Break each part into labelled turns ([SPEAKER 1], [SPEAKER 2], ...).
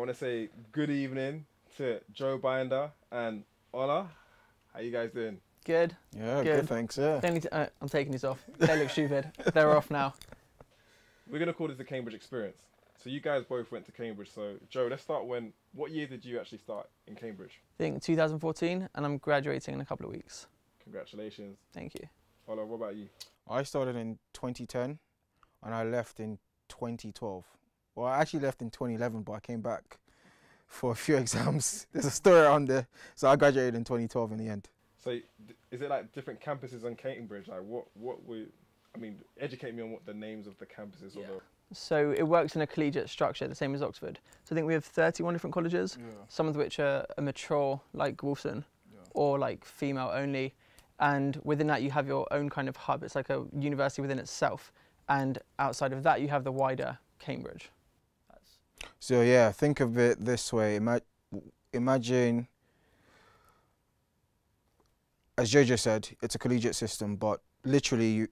[SPEAKER 1] want to say good evening to Joe Binder and Ola. How you guys doing?
[SPEAKER 2] Good.
[SPEAKER 3] Yeah, good thanks, yeah.
[SPEAKER 2] I'm taking these off. They look stupid. They're off now.
[SPEAKER 1] We're going to call this the Cambridge Experience. So you guys both went to Cambridge. So Joe, let's start what year did you actually start in Cambridge?
[SPEAKER 2] I think 2014, and I'm graduating in a couple of weeks.
[SPEAKER 1] Congratulations.
[SPEAKER 2] Thank you.
[SPEAKER 1] Ola, what about you?
[SPEAKER 3] I started in 2010 and I left in 2012. Well, I actually left in 2011, but I came back for a few exams. There's a story around there. So I graduated in 2012 in the end.
[SPEAKER 1] So is it like different campuses on Cambridge? Like educate me on what the names of the campuses are.
[SPEAKER 2] So it works in a collegiate structure, the same as Oxford. So I think we have 31 different colleges, some of which are mature, like Wolfson, or like female only. And within that, you have your own kind of hub. It's like a university within itself. And outside of that, you have the wider Cambridge.
[SPEAKER 3] So yeah, think of it this way. Imagine, as Jojo said, it's a collegiate system, but literally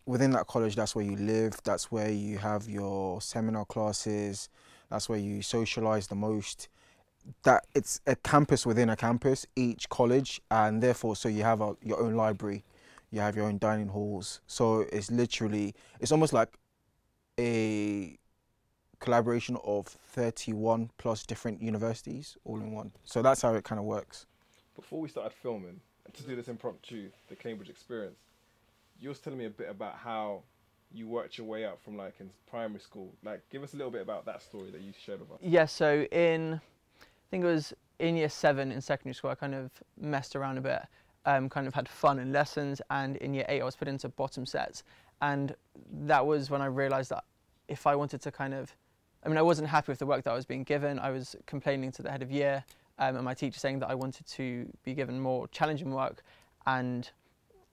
[SPEAKER 3] within that college, that's where you live, that's where you have your seminar classes, that's where you socialise the most. That it's a campus within a campus, each college, and therefore, so you have your own library, you have your own dining halls. So it's almost like a collaboration of 31 plus different universities all in one. So that's how it kind of works.
[SPEAKER 1] Before we started filming, and to do this impromptu, the Cambridge Experience, you was telling me a bit about how you worked your way up from like in primary school. Like, give us a little bit about that story that you shared with us.
[SPEAKER 2] Yeah, so I think it was in year 7 in secondary school, I kind of messed around a bit, kind of had fun in lessons, and in year 8 I was put into bottom sets. And that was when I realised that if I wanted to I wasn't happy with the work that I was being given. I was complaining to the head of year and my teacher saying that I wanted to be given more challenging work, and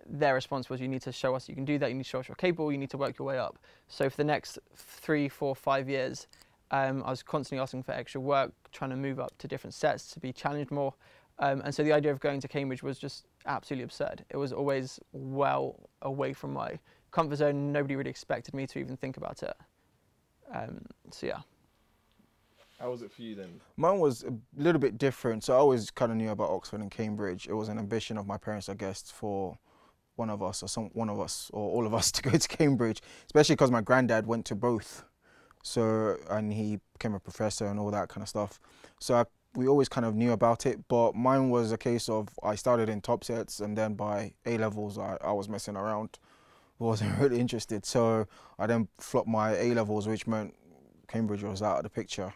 [SPEAKER 2] their response was, you need to show us you can do that, you need to show us you're capable, you need to work your way up. So for the next 3, 4, 5 years, I was constantly asking for extra work, trying to move up to different sets to be challenged more. And so the idea of going to Cambridge was just absolutely absurd. It was always well away from my comfort zone. Nobody really expected me to even think about it. So yeah.
[SPEAKER 1] How was it for you then?
[SPEAKER 3] Mine was a little bit different. So I always kind of knew about Oxford and Cambridge. It was an ambition of my parents, I guess, for one of us or all of us to go to Cambridge, especially because my granddad went to both. So, and he became a professor and all that kind of stuff. So we always kind of knew about it, but mine was a case of I started in top sets, and then by A-levels I was messing around, wasn't really interested. So I then flopped my A-levels, which meant Cambridge was out of the picture.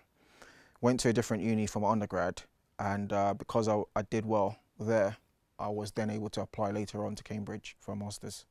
[SPEAKER 3] Went to a different uni for my undergrad, and because I did well there, I was then able to apply later on to Cambridge for a master's.